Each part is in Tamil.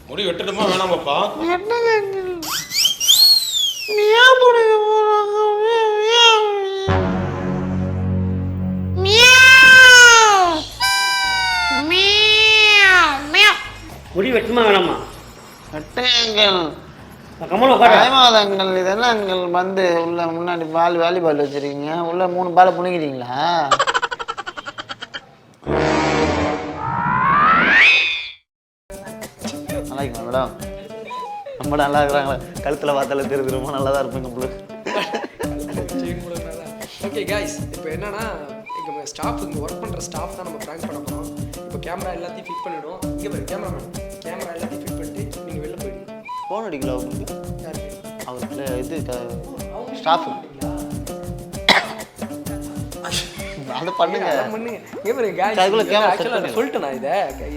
முடி வெட்டணுமா வேணாமாப்பா? முடி வெட்டுமா வேணாமா? வெட்டுங்கள் கம்மல உட்கார. டைமாதங்கள் இதெல்லாம் அங்கள் வந்து உள்ள முன்னாடி வாலிபால் வச்சிருக்கீங்க, உள்ள 3 பாலை புனிக்கிறீங்களா? நல்லா இருக்கீங்களா மேடம்? ரொம்ப நல்லா இருக்கிறாங்களா? கழுத்தில் பார்த்தாலே தெரியுது, ரொம்ப நல்லா தான் இருப்பீங்க உங்களுக்கு. ஓகே காய்ஸ், இப்போ என்னன்னா இங்கே ஸ்டாஃப் இங்கே ஒர்க் பண்ணுற ஸ்டாஃப் தான் நம்ம ப்ராங்க் பண்ண போகிறோம். இப்போ கேமரா எல்லாத்தையும் ஃபிட் பண்ணிவிடும். இங்கே பாரு கேமரா எல்லாத்தையும் ஃபிட் பண்ணிட்டு நீங்கள் வெளில போயிடுங்க. ஃபோன் அடிக்கல உங்களுக்கு? யாருக்கு? அவர்கிட்ட இது ஸ்டாஃபு அதை பண்ணுங்க. இங்கே பாரு காய்ஸ், ஆக்சுவலாக சொல்லிட்டேன் நான்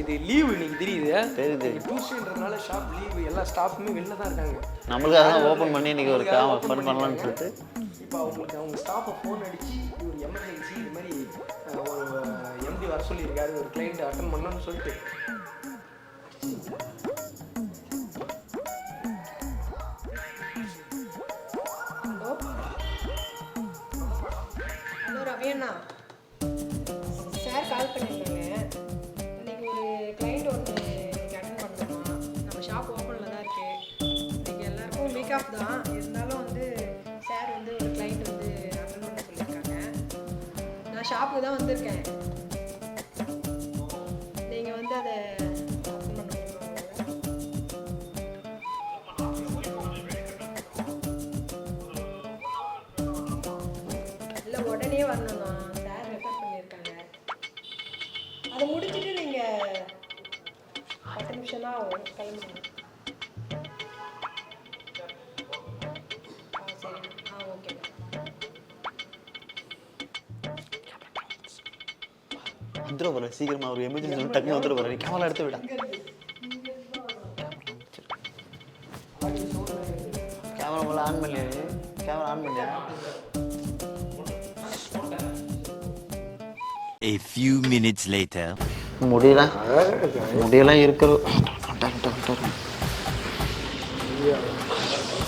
இது லீவு இன்னைக்கு தெரியுது. டியூஸ்டேன்றதுனால ஷாப் லீவு, எல்லா ஸ்டாஃபுமே வெளில தான் இருக்காங்க. நம்மளுக்காக தான் ஓப்பன் பண்ணி இன்றைக்கி ஒரு ஃபன் பண்ணலான்னு சொல்லிட்டு இப்போ அவங்க ஸ்டாஃபை ஃபோன் அடித்து ஒரு எமர்ஜென்சி இது மாதிரி ஒரு எம்டி வர சொல்லியிருக்காரு, ஒரு கிளைண்ட் அட்டன் பண்ணணும்னு சொல்லிட்டு. ஹலோ ரவி அண்ணா, சார் கால் பண்ணியிருந்தாங்க. இன்னைக்கு ஒரு கிளைண்ட் ஒன்று இன்னைக்கு அட்டன் பண்ணணுமா? நம்ம ஷாப் ஓப்பனில் தான் இருக்குது. இன்னைக்கு எல்லாருக்கும் வீக் ஆஃப் தான், இருந்தாலும் வந்து சார் வந்து ஒரு கிளைண்ட் வந்து அட்டன் பண்ண சொல்லியிருக்காங்க. நான் ஷாப்புக்கு தான் வந்திருக்கேன். நீங்கள் வந்து அதை அட்டன் பண்ண இல்லை, உடனே வரணும் தான், சார் ரெஃபர் பண்ணியிருக்காங்க. அதை முடிச்சுட்டு நீங்கள் 10 நிமிஷம் தான் ஆகும், கிளம்புங்க. சரி, ஓகே. வந்துட போகிற சீக்கிரமாக ஒரு எமர்ஜென்சி டக்குன்னு வந்துட போகிற. நீ கேமரா எடுத்து விட. கேமரா போல ஆன் பண்ணி, கேமரா ஆன் பண்ணியா? A few minutes later. முடியெல்லாம் இருக்கிறது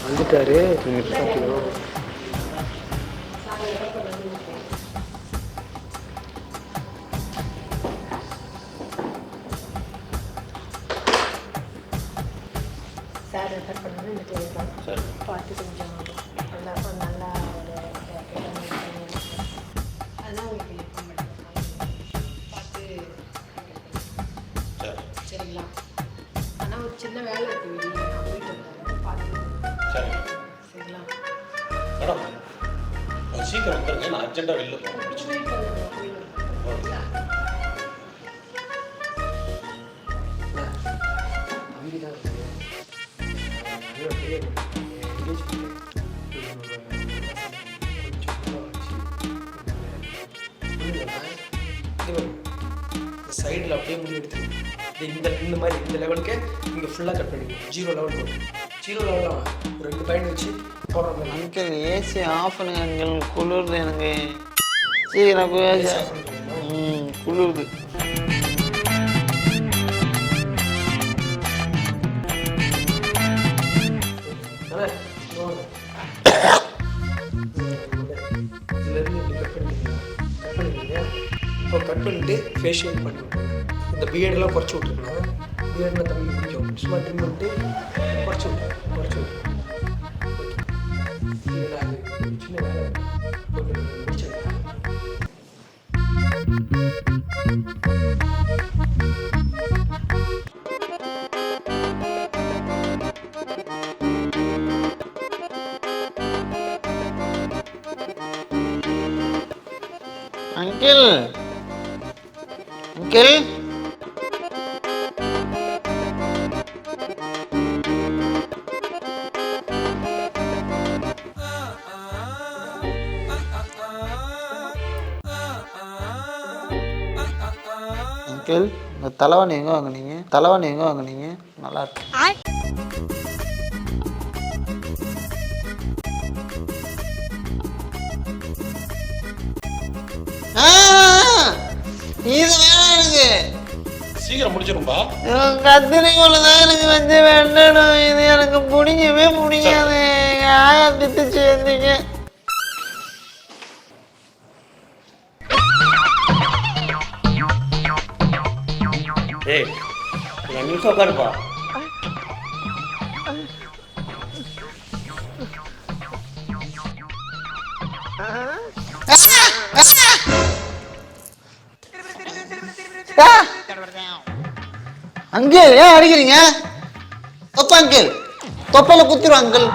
வந்துட்டாரு. சார் ரெஃபர் பண்ணணும் இந்த கிளினிக் தான். பார்த்து கொஞ்சம் நல்லா நல்லா அதெல்லாம் உங்களுக்கு இன்ஃபார்ம் பண்ணுறேன். பார்த்து சரிங்களா? ஆனால் ஒரு சின்ன வேலை இருக்குது வெளியே, நான் போயிட்டு வந்தேன். பார்த்து சரிங்களா? மேடம் சீக்கிரம் வந்துருங்க, நான் அர்ஜென்ட்டாக வெளில போகிறேன். கொஞ்சம் வெயிட் பண்ணுங்க, போயிடுங்க. தம்பி தான் சைடில் அப்படியே முடி எடுத்து இந்த மாதிரி இந்த லெவலுக்கு இங்கே ஃபுல்லாக கட் பண்ணிடுவோம். 0 லெவல் போடும். 0 லெவலில் ஒரு 2 பாயிண்ட் வச்சு போடுற மாதிரி. அங்கிள் ஏசி ஆஃப் பண்ணுங்க அங்கிள், குளிருது எனக்கு. சீக்கிரம் குளிருது. இப்போ கட் பண்ணிட்டு ஃபேஷியல் பண்ணுவோம். இந்த பியர்டெல்லாம் குறைச்சி விட்டுருக்கணும். பியர்டில் தண்ணி பிடிக்கும், சும்மா ட்ரிம் பண்ணிட்டு குறைச்சி விட்டு சின்ன வேலை முடிச்சு. அங்கிள் அங்கிள் அங்கிள், இந்த தலைவாணி எங்கே வாங்குனீங்க? நல்லா இருக்கு. ஆ சீக்கிரம் முடிச்சிரும்பா. கத்திரிக்கோள் தான் எனக்கு வச்சு வெட்டணும். இது எனக்கு பிடிக்கவே முடியாது. ஆயா திட்டுச்சு எந்திங்க. ஏய் 2 நிமிஷம் உட்காருப்பா. அங்கிள் ஏன் அடிக்கிறீங்க? Taiba uncle, தொப்பையில குத்திரும் uncle.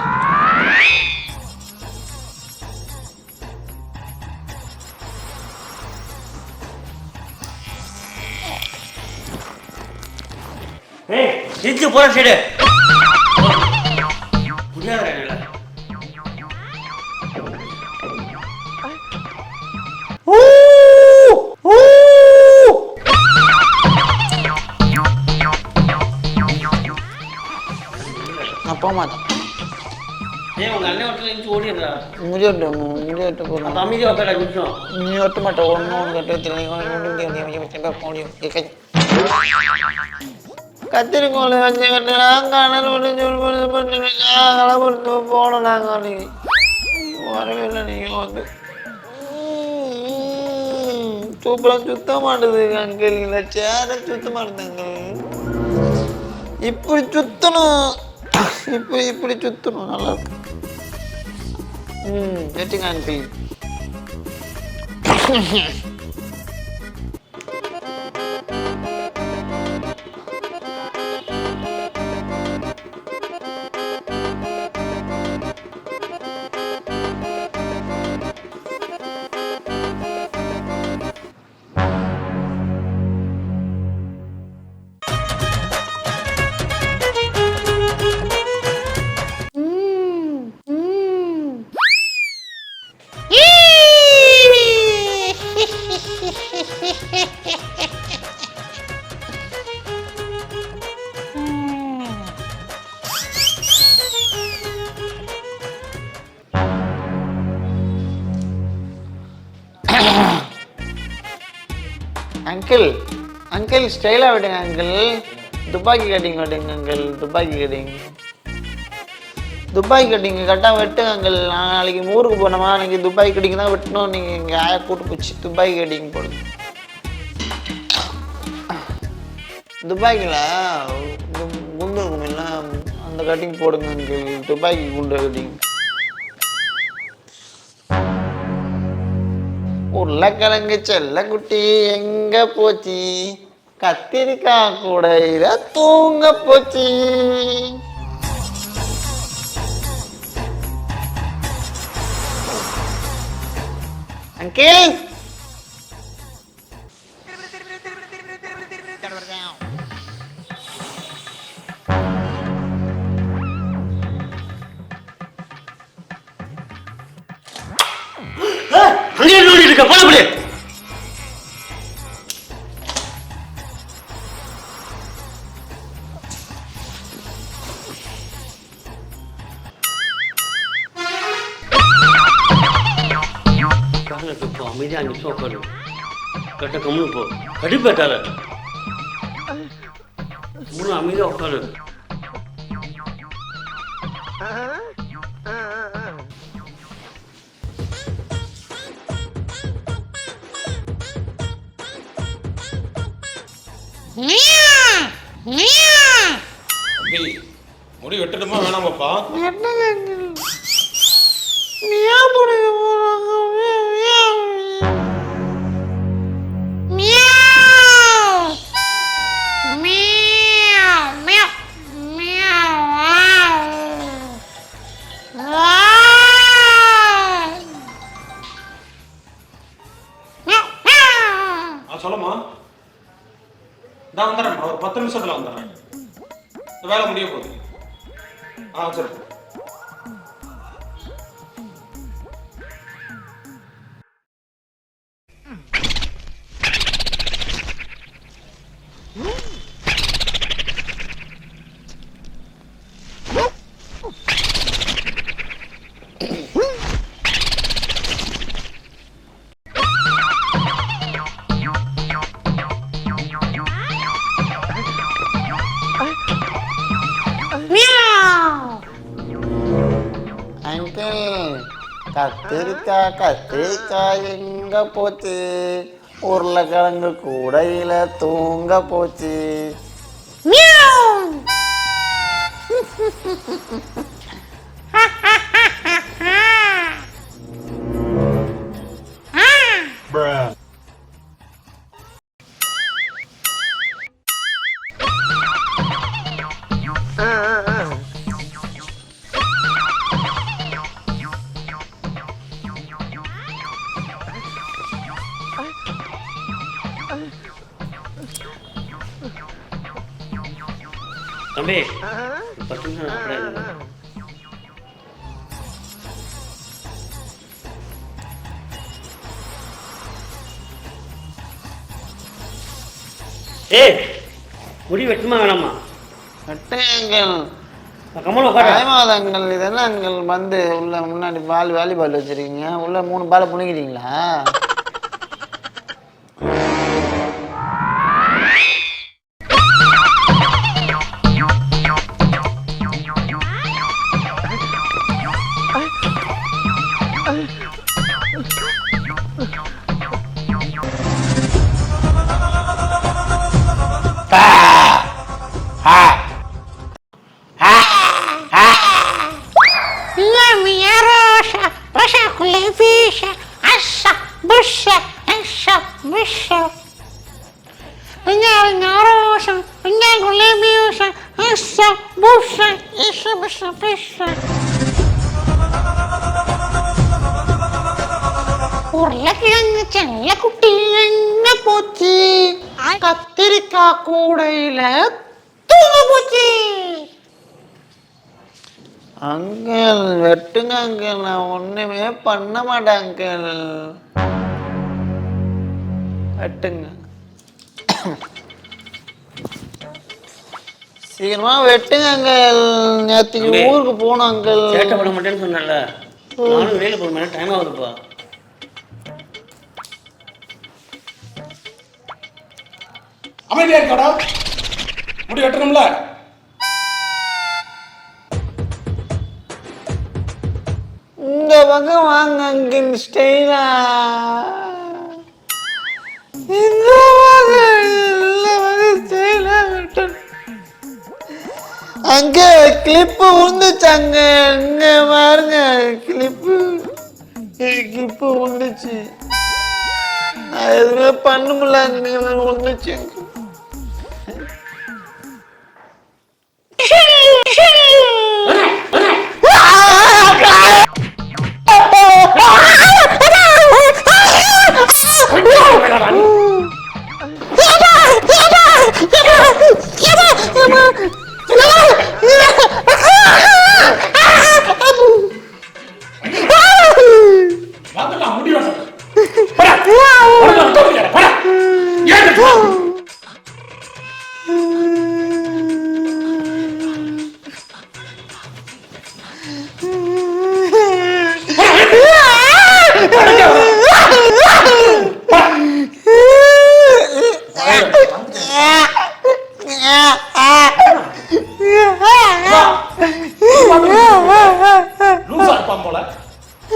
ஏய் நிறுத்து போற சைடு. புரியாத இல்ல. நான் போக மாட்டேன். ஏய் உங்க அண்ணன் ஒருத்தர் நின்று ஓடிடுறா. முடியட்டு போகிறேன். அப்போ அமைதியாக உட்கார நிமிஷம். நீ ஒட்ட மாட்டேன். ஒன்று கட்டு கத்திரிக்கோள் வச்சு கட்டுறாங்க. கணல் விட்டு போனோம் நாங்கள். அன்னைக்கு வரவே இல்லை. நீங்கள் வந்து சூப்பராக சுத்த மாட்டுது அங்கிள். இல்லை சேரை சுத்த மாட்டுது அங்கிள். இப்படி சுத்தணும். இப்படி சுத்தணும். நல்லா இருக்கு. வெட்டுங்க அங்கிள். அங்கிள் அங்கிள் ஸ்டைலாக விடுங்க அங்கிள். துப்பாக்கி கட்டிங் விடுங்க அங்கிள். துப்பாக்கி கட்டிங் கரெக்டாக வெட்டுங்க அங்கிள். நாளைக்கு ஊருக்கு போனோமா, அன்றைக்கி துப்பாக்கி கட்டிங் தான் வெட்டணும். நீங்கள் இங்கே ஆயா கூட்டு போச்சு. துப்பாக்கி கட்டிங் போடுங்க. துப்பாக்கியில் குண்டு இருக்கும் இல்லை, அந்த கட்டிங் போடுங்க அங்கிள். துப்பாக்கி குண்டு கட்டிங். உருளைக்கிழங்கு செல்லக்குட்டி எங்க போச்சு? கத்திரிக்காய் கூடையில தூங்க போச்சு. அங்கிள் அங்கே ஓடி இருக்க போல அப்படியே. இப்போ அமைதியாக 5 நிமிஷம் உட்காரு. கட்ட கம்முன்னு போ. கடிப்பேட்டால அமைதியாக உட்காரு. முடி வெட்டணுமா வேணாமாப்பா? சொல்லுமா, நான் வந்துடுறேன். ஒரு 10 நிமிஷத்துல வந்துடுறேன். வேலை முடிய போகுது. சரி. கத்திரிக்காய் எங்க போச்சு, உருளைக்கிழங்கு கூடையில தூங்க போச்சு. தம்பி பசங்க அப்படியே ஏய் முடி வெட்டுமா வேணாமா? வெட்டுங்கள் கமல் உட்கார டைமாதங்கள். இதெல்லாம் அங்கள் வந்து உள்ள முன்னாடி வாலிபால் வச்சிருக்கீங்க, உள்ள 3 பாலை புனிக்கிறீங்களா? உருளைக்கிழங்கு செல்ல குட்டி என்ன போச்சு, கத்திரிக்காய் கூடையில தூங்க போச்சு. அங்கிள் வெட்டுங்க அங்கிள், நான் ஒண்ணுமே பண்ண மாட்டேன் அங்கிள். வெட்டுங்க, சீக்கிரமா வெட்டுங்க அங்கிள். நேற்றுக்கு ஊருக்கு போகணும் அங்கிள். சேட்டை பண்ண மாட்டேன்னு சொன்னல, நானும் வெளியில் போக மாட்டேன், டைம் ஆகுதுப்பா. அமைதியா இருக்காடா, முடி வெட்டணும்ல. இந்த பக்கம் வாங்க அங்கிள், ஸ்டைலா இந்த பக்கம் ஸ்டைலா வெட்டணும். அங்க கிளிப்பு உந்துச்சாங்க, இங்க பாருங்க கிளிப்பு உந்துச்சு. நான் எதுவுமே பண்ண முடியல, அங்க உந்துச்சு. முடி வெட்டணும். லூசா இருப்பான் போல.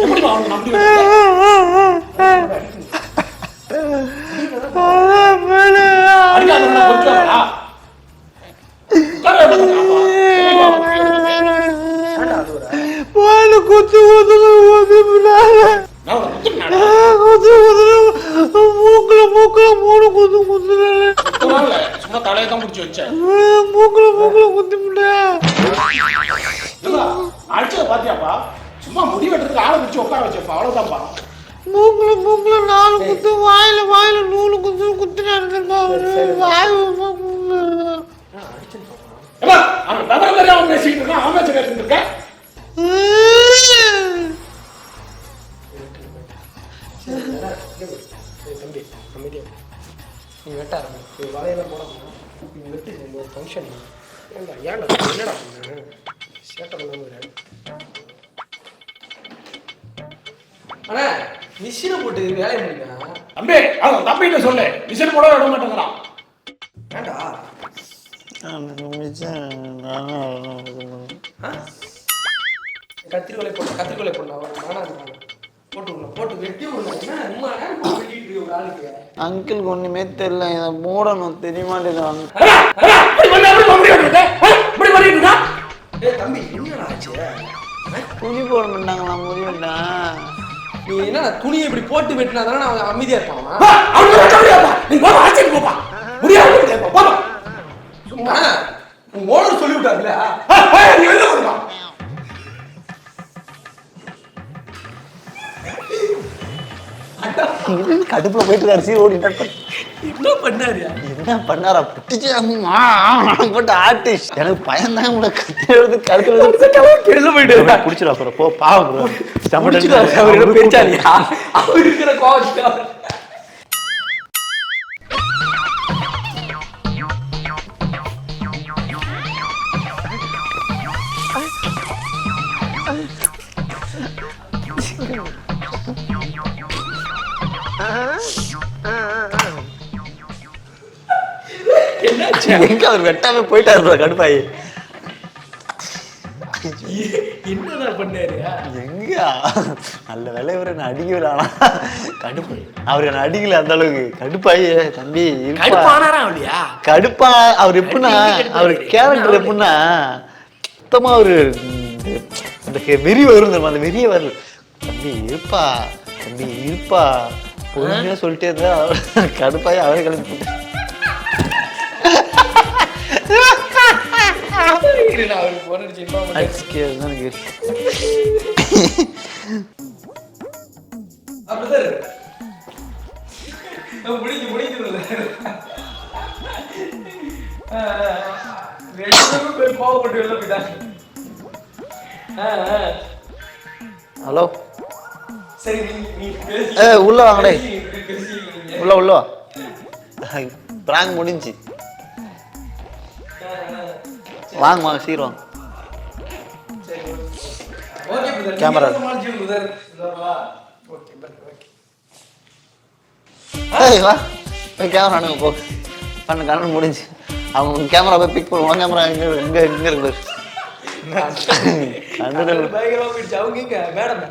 எப்படி அவனுக்கு நம்பி குத்து மூக்குல 3 குத்து சும்மா தலையை தான் பிடிச்சி வச்சேன். மூக்குல குத்தி முடியாது. அடிச்சத பாத்தியாப்பா, சும்மா முடி வெட்டுறதுக்கு ஆளை பிடிச்சி உட்கார வச்சப்பா, அவ்வளவுதான்ப்பா. மூக்குல 4 குத்து, வாயில 4 குத்து குத்துனாருப்பா. அவன் விவரம் தெரியாம பேசிக்கிட்டு இருக்கான், அவன் பேச பேசிட்டு இருக்கேன். தம்பி அமைதியா நீ வெட்ட ஆரம்பி, வலையெல்லாம் போட நீ வெட்டு. ஒரு ஃபங்க்ஷன் ஏன்டா என்னடா சேட்டை பண்ணாம. ஆனா மிஷினை போட்டு வேலையை முடியுங்க தம்பி. அவன் தம்பிகிட்ட சொல்லு, மிஷின் போட விட மாட்டேங்கிறான். ஏன்டா கத்திரிக்கோலை போடா நானா போட்டு வெட்டி விடணும். என்ன அம்மா போட்டு வெட்டிட்டு இருக்கு ஒரு ஆளுக்கு. அங்கிளுக்கு ஒண்ணுமே தெரியல, இதை மூடணும் தெரிய மாட்டேங்குது. ஏய் தம்பி என்னடா ஆச்சு? துணி போட மாட்டாங்களா முடிவேண்டாம். நீ என்ன துணியை இப்படி போட்டு வெட்டினா தானே அவன் அமைதியா இருப்பான். சும்மா உன் ஓனர் சொல்லி விட்டாருல. கடுப்புல போயிட்டு அரிசி ஓடிட்டு என்ன பண்ணாரு? என்ன பண்ணாரா புட்டிச்சு போட்டு ஆர்டிஸ்ட். எனக்கு பயந்தாங்க உங்களை கத்தி எழுது கழுத்துல போயிட்டு குடிச்சிடும். அப்புறம் போ பாவம் பெருச்சாலியா அவர் இருக்கிற கோவத்துக்கு எங்க அவர் வெட்டாம போயிட்டாரு கடுப்பாயி. என்னதான் பண்ணாரு? எங்க நல்ல வேலை இவரை நான் அடிக்கல. ஆனா கடுப்பு அவரு என்ன அடிக்கல அந்த அளவுக்கு. கடுப்பாயி தம்பி கடுப்பா. அவர் எப்படின்னா அவர் கேரக்டர் எப்படின்னா சுத்தமா அவரு அந்த வெறி வரும். அந்த வெறிய வரல. தம்பி இருப்பா தம்பி இருப்பா பொறுமையா சொல்லிட்டே இருந்தா கடுப்பாயி அவரே கிளம்பி போட்டு. ஹலோ சரி உள்ள வாங்கடே. உள்ள உள்ள பிராங்க் முடிஞ்சு வாங்க வாங்க சீக்கிரம் கேமரா. வா போய் கேமரா அனுங்க போ. பண்ண கண்ணு முடிஞ்சு அவங்க கேமரா போய் பிக் பண்ணுவோம். கேமரா எங்க இருக்கு பயங்கரமா போயிடுச்சு. அவங்க மேடம்